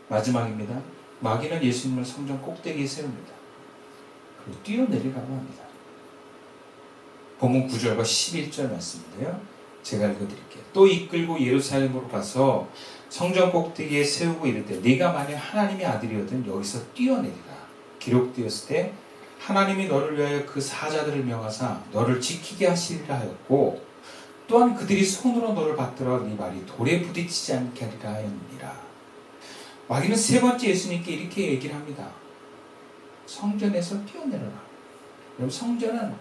마지막입니다. 마귀는 예수님을 성전 꼭대기에 세웁니다. 그리고 뛰어내리라고 합니다. 본문 9절과 11절 말씀인데요. 제가 읽어드릴게요. 또 이끌고 예루살렘으로 가서 성전 꼭대기에 세우고 이르되 네가 만약 하나님의 아들이거든 여기서 뛰어내리라. 기록되었을 때 하나님이 너를 위하여 그 사자들을 명하사 너를 지키게 하시리라 하였고 또한 그들이 손으로 너를 받들어 네 발이 돌에 부딪히지 않게 하리라 하였느니라. 마귀는 세 번째 예수님께 이렇게 얘기를 합니다. 성전에서 뛰어내려라. 여러분, 성전은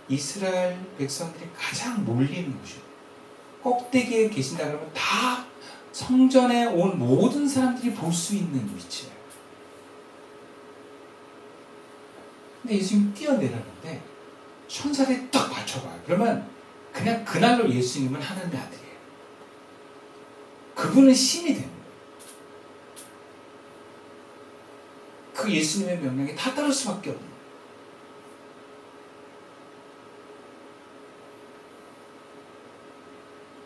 이스라엘 백성들이 가장 몰리는 곳이에요. 꼭대기에 계신다 그러면 다 성전에 온 모든 사람들이 볼 수 있는 위치예요. 근데 예수님이 뛰어내렸는데 천사들이 딱 맞춰봐요. 그러면 그냥 그날로 예수님은 하나님의 아들이에요. 그분은 신이 되는 거예요. 그 예수님의 명령에 다 따를 수밖에 없는 거예요.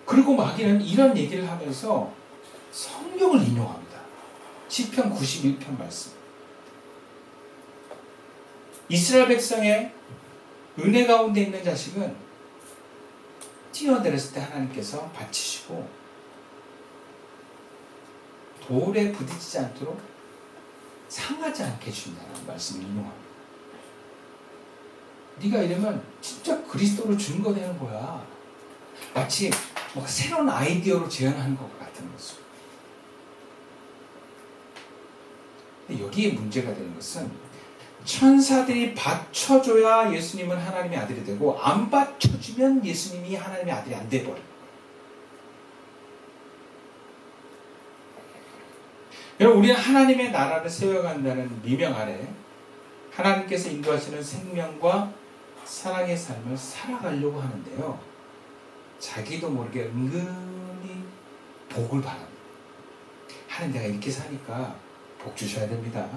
그리고 마귀는 이런 얘기를 하면서 성경을 인용합니다. 시편 91편 말씀. 이스라엘 백성의 은혜 가운데 있는 자식은 뛰어내렸을 때 하나님께서 받치시고 돌에 부딪히지 않도록 상하지 않게 해준다는 말씀을 인용합니다. 네가 이러면 진짜 그리스도로 증거되는 거야. 마치 뭔가 새로운 아이디어로 재현하는 것 같은 모습. 근데 여기에 문제가 되는 것은 천사들이 받쳐줘야 예수님은 하나님의 아들이 되고 안 받쳐주면 예수님이 하나님의 아들이 안 돼버려요. 여러분, 우리는 하나님의 나라를 세워간다는 미명 아래 하나님께서 인도하시는 생명과 사랑의 삶을 살아가려고 하는데요. 자기도 모르게 은근히 복을 바랍니다. 하나님, 내가 이렇게 사니까 복 주셔야 됩니다.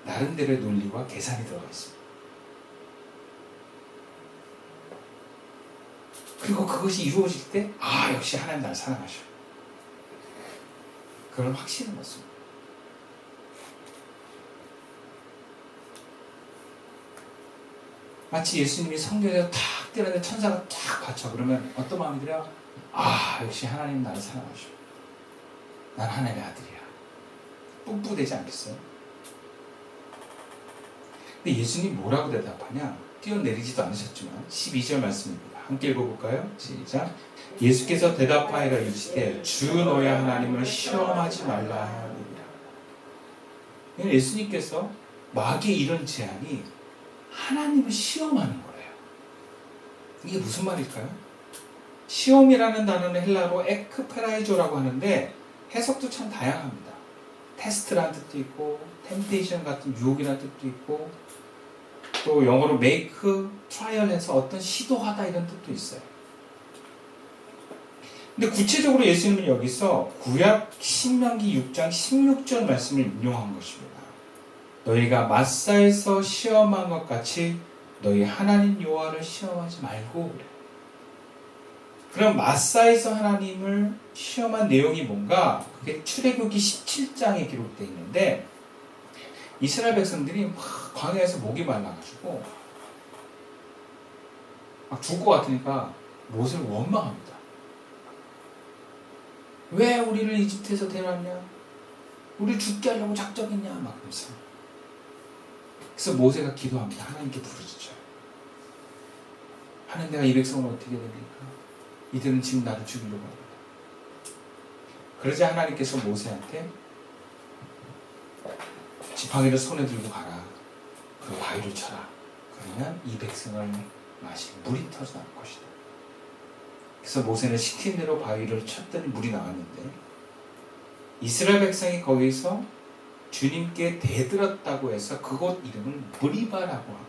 나름대로의 논리와 계산이 들어가 있습니다. 그리고 그것이 이루어질 때, 역시 하나님 나를 사랑하셔. 그런 확신을 갖습니다. 마치 예수님이 성전에서 탁 뛰어는데 천사가 탁 받쳐. 그러면 어떤 마음이 들어요? 역시 하나님 나를 사랑하셔. 난 하나님의 아들이야. 뿜뿌되지 않겠어요? 근데 예수님 뭐라고 대답하냐? 뛰어내리지도 않으셨지만 12절 말씀입니다. 함께 읽어볼까요? 시작. 예수께서 대답하여 이르시되 주 너의 하나님을 시험하지 말라 하느니라. 예수님께서 마귀의 이런 제안이 하나님을 시험하는 거예요. 이게 무슨 말일까요? 시험이라는 단어는 헬라로 에크페라이조라고 하는데 해석도 참 다양합니다. 테스트라는 뜻도 있고 템테이션 같은 유혹이라는 뜻도 있고 또 영어로 make, trial 해서 어떤 시도하다 이런 뜻도 있어요. 근데 구체적으로 예수님은 여기서 구약 신명기 6장 16절 말씀을 인용한 것입니다. 너희가 마사에서 시험한 것 같이 너희 하나님 여호와를 시험하지 말고 그래. 그럼 마사에서 하나님을 시험한 내용이 뭔가? 그게 출애굽기 17장에 기록되어 있는데 이스라엘 백성들이 막 광야에서 목이 말라가지고 막 죽을 것 같으니까 모세를 원망합니다. 왜 우리를 이집트에서 데려왔냐? 우리 죽게 하려고 작정했냐? 막 그러면서. 그래서 모세가 기도합니다. 하나님께 부르짖어요. 하나님, 내가 이 백성을 어떻게 됩니까? 이들은 지금 나를 죽이려고 합니다. 그러자 하나님께서 모세한테 지팡이를 손에 들고 가라. 그리고 바위를 쳐라. 그러면 이 백성을 마시고 물이 터져 나올 것이다. 그래서 모세는 시킨 대로 바위를 쳤더니 물이 나왔는데 이스라엘 백성이 거기서 주님께 대들었다고 해서 그곳 이름을 무리바라고 합니다.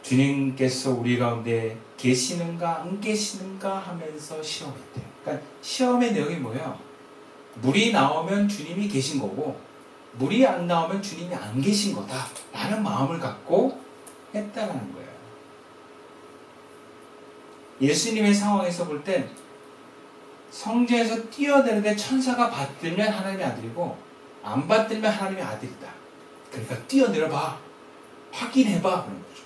주님께서 우리 가운데 계시는가 안 계시는가 하면서 시험했대요. 그러니까 시험의 내용이 뭐예요? 물이 나오면 주님이 계신 거고 물이 안 나오면 주님이 안 계신 거다 라는 마음을 갖고 했다는 거예요. 예수님의 상황에서 볼 땐 성전에서 뛰어내는데 천사가 받들면 하나님의 아들이고 안 받들면 하나님의 아들이다. 그러니까 뛰어내려봐. 확인해봐. 그런 거죠.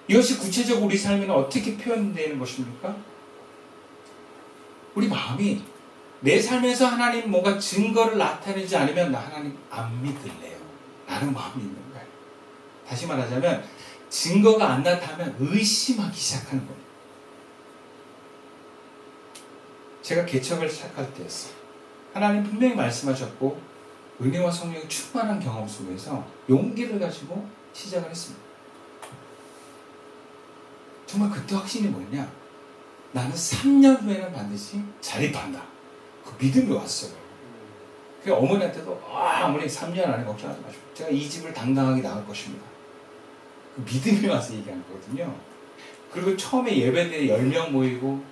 이것이 구체적으로 우리 삶에는 어떻게 표현되는 것입니까? 우리 마음이 내 삶에서 하나님 뭔가 증거를 나타내지 않으면 나 하나님 안 믿을래요. 라는 마음이 있는 거예요. 다시 말하자면 증거가 안 나타나면 의심하기 시작하는 거예요. 제가 개척을 시작할 때였어요. 하나님 분명히 말씀하셨고 은혜와 성령이 충만한 경험 속에서 용기를 가지고 시작을 했습니다. 정말 그때 확신이 뭐냐? 나는 3년 후에는 반드시 자립한다. 그 믿음이 왔어요. 그 어머니한테도 어머니 3년 안에 걱정하지 마시고 제가 이 집을 당당하게 나갈 것입니다. 그 믿음이 와서 얘기한 거거든요. 그리고 처음에 예배대에 10명 모이고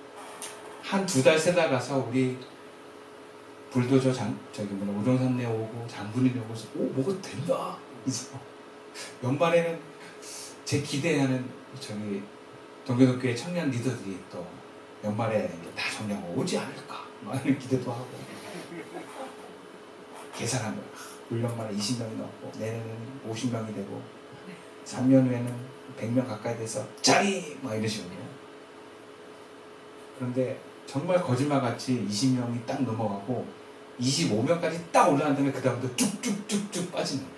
한 2달 3달 가서 우리 불도저 우정선내 오고 장군이 오고서 뭐가 된다. 그래서 연말에는 제 기대하는 동교동교회 청년 리더들이 또 연말에 다 정리하고 오지 않을까 막 이런 기대도 하고 계산한 거야. 1년 만에 20명이 넘고 내년에는 50명이 되고 3년 후에는 100명 가까이 돼서 짜리 막 이런 식으로. 그런데 정말 거짓말같이 20명이 딱 넘어가고 25명까지 딱 올라간 다음에 그 다음부터 쭉쭉쭉쭉 빠지는 거예요.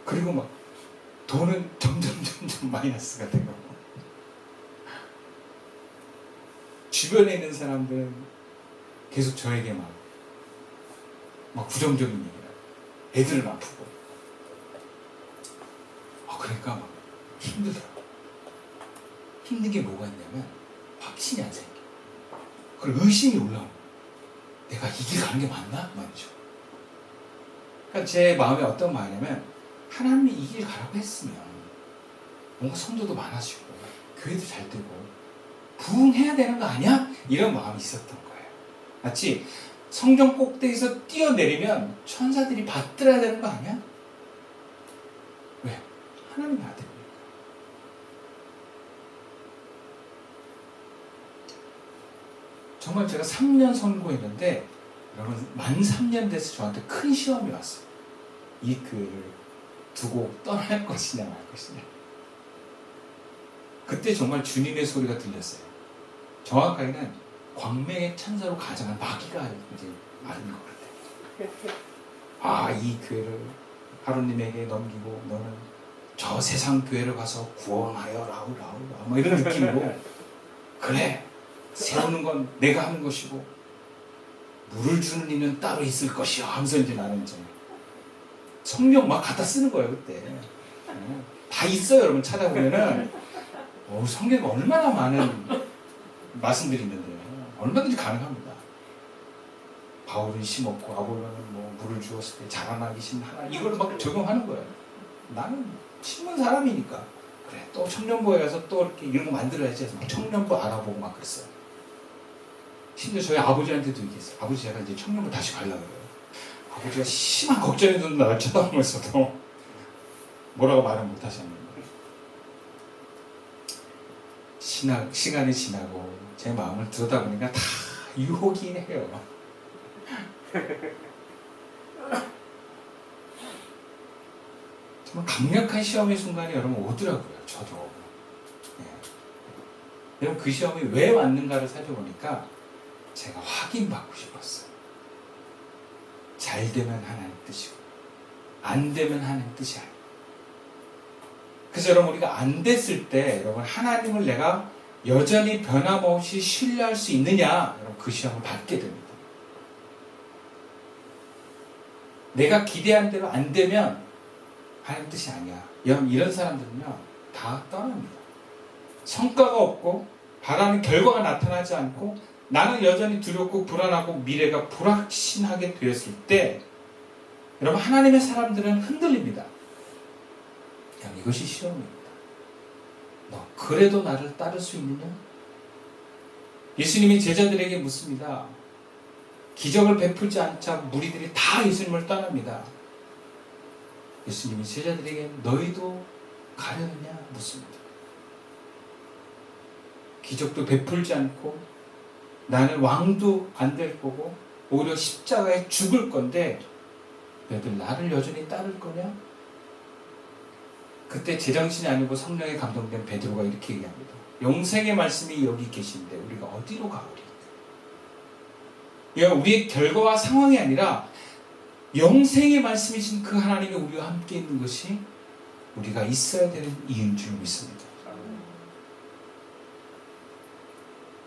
그리고 막 돈은 점점 마이너스가 되고 주변에 있는 사람들은 계속 저에게 막 부정적인 얘기를 하고 애들은 아프고 그러니까 막 힘들더라고. 힘든 게 뭐가 있냐면 확신이 안 생겨. 그리고 의심이 올라오는 거야. 내가 이 길 가는 게 맞나? 말이죠. 그러니까 제 마음에 어떤 마음이냐면 하나님이 이 길 가라고 했으면 뭔가 성도도 많아지고 교회도 잘 되고 부흥해야 되는 거 아니야? 이런 마음이 있었던 거예요. 마치 성전 꼭대기에서 뛰어내리면 천사들이 받들어야 되는 거 아니야? 왜? 하나님의 아들이니까. 정말 제가 3년 선고했는데 여러분 만 3년 돼서 저한테 큰 시험이 왔어요. 이 교회를 두고 떠날 것이냐 말 것이냐. 그때 정말 주님의 소리가 들렸어요. 정확하게는 광명의 천사로 가장한 마귀가 이제 말하는 것 같아요. 이 교회를 하루님에게 넘기고 너는 저 세상 교회로 가서 구원하여 라우 뭐 이런 느낌으로 그래 세우는 건 내가 하는 것이고 물을 주는 이는 따로 있을 것이야 하면서 이제 나는 이제 성경 막 갖다 쓰는 거예요 그때. 다 있어요 여러분 찾아보면은. 성경에 얼마나 많은 말씀들이 있는데요. 얼마든지 가능합니다. 바울은 심었고 아볼로는 뭐 물을 주었을 때 자라나기 심 하나 이걸 막 적용하는 거예요. 나는 심은 사람이니까 그래 또 청년부에 가서 또 이렇게 이런 거 만들어야지 해서 막 청년부 알아보고 막 그랬어요. 심지어 저희 아버지한테도 얘기했어요. 아버지 제가 이제 청년부 다시 가려고 그래요. 아버지가 심한 걱정이 드는 나를 쳐다보면서도 뭐라고 말을 못 하셨는데 시간이 지나고 제 마음을 들여다보니까 다 유혹이 해요. 정말 강력한 시험의 순간이 여러분 오더라고요. 저도. 여러분 그 시험이 왜 왔는가를 살펴보니까 제가 확인받고 싶었어요. 잘 되면 하나님 뜻이고 안 되면 하나님 뜻이 아니에요. 그래서 여러분 우리가 안 됐을 때 여러분 하나님을 내가 여전히 변함없이 신뢰할 수 있느냐 여러분 그 시험을 받게 됩니다. 내가 기대한 대로 안 되면 하나님 뜻이 아니야. 이런 사람들은요 다 떠납니다. 성과가 없고 바라는 결과가 나타나지 않고 나는 여전히 두렵고 불안하고 미래가 불확신하게 되었을 때 여러분 하나님의 사람들은 흔들립니다. 이것이 시험입니다. 너 그래도 나를 따를 수 있느냐? 예수님이 제자들에게 묻습니다. 기적을 베풀지 않자 무리들이 다 예수님을 떠납니다. 예수님이 제자들에게 너희도 가려느냐 묻습니다. 기적도 베풀지 않고 나는 왕도 안 될 거고 오히려 십자가에 죽을 건데 너희들 나를 여전히 따를 거냐? 그때 제정신이 아니고 성령에 감동된 베드로가 이렇게 얘기합니다. 영생의 말씀이 여기 계신데 우리가 어디로 가오리? 그러니까 우리의 결과와 상황이 아니라 영생의 말씀이신 그 하나님이 우리와 함께 있는 것이 우리가 있어야 되는 이유인 줄 믿습니다.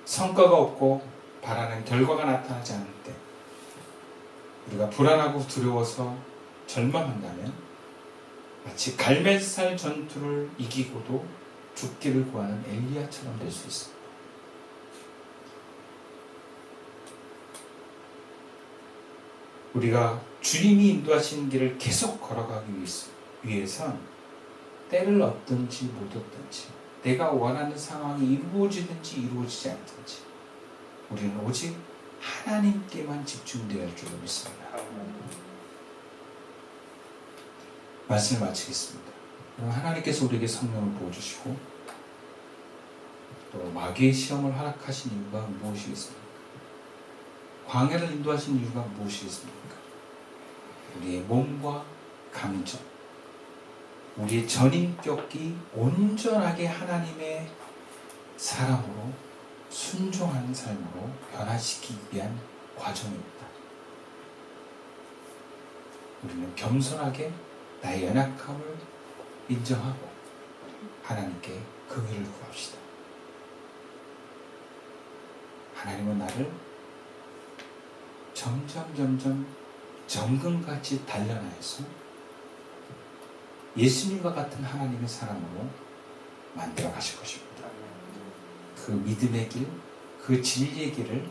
성과가 없고 바라는 결과가 나타나지 않을 때 우리가 불안하고 두려워서 절망한다면 마치 갈멜살 전투를 이기고도 죽기를 구하는 엘리야처럼 될 수 있습니다. 우리가 주님이 인도하시는 길을 계속 걸어가기 위해선 때를 얻든지 못 얻든지 내가 원하는 상황이 이루어지든지 이루어지지 않든지 우리는 오직 하나님께만 집중되어야 할 줄로 믿습니다. 말씀을 마치겠습니다. 하나님께서 우리에게 성령을 부어주시고 또 마귀의 시험을 허락하신 이유가 무엇이겠습니까? 광야를 인도하신 이유가 무엇이겠습니까? 우리의 몸과 감정, 우리의 전인격이 온전하게 하나님의 사람으로 순종하는 삶으로 변화시키기 위한 과정입니다. 우리는 겸손하게 나의 연약함을 인정하고 하나님께 긍휼을 구합시다. 하나님은 나를 점점 정금같이 단련하여서 예수님과 같은 하나님의 사람으로 만들어 가실 것입니다. 그 믿음의 길, 그 진리의 길을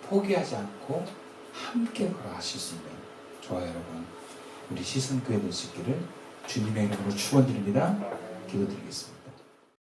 포기하지 않고 함께 걸어가실 수 있는 저와 여러분 우리 시선교회 될 수 있기를 주님의 이름으로 축원드립니다. 기도드리겠습니다.